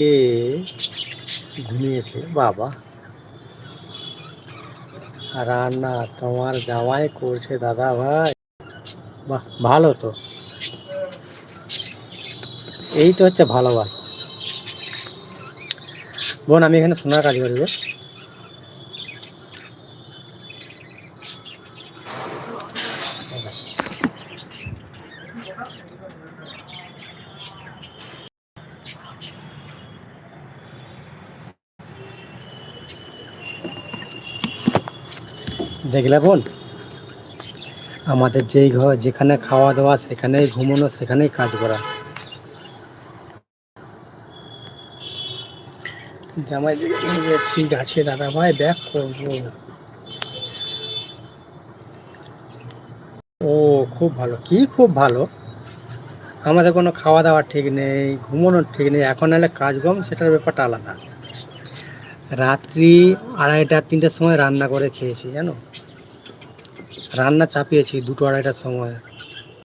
এ ঘুমিয়েছে বাবা। রান্না তোমার জামাই করছে দাদা ভাই, বাহ ভালো তো, এই তো হচ্ছে ভালোবাসা। বোন আমি এখানে সোনার কাজ করি গো। দেখলে বোন, আমাদের যেই ঘর, যেখানে খাওয়া দাওয়া সেখানেই ঘুমানো, সেখানেই কাজ করা। জামাই দিকে ঠিক আছে দাদা ভাই, ব্যাক করবো। ও খুব ভালো, কি খুব ভালো। আমাদের কোনো খাওয়া দাওয়া ঠিক নেই, ঘুমানোর ঠিক নেই, এখন নাহলে কাজ কম, সেটার ব্যাপারটা আলাদা। রাত্রি 2:30 3টের সময় রান্না করে খেয়েছি জানো, রান্না চাপিয়েছি 2টো 2:30টার সময়।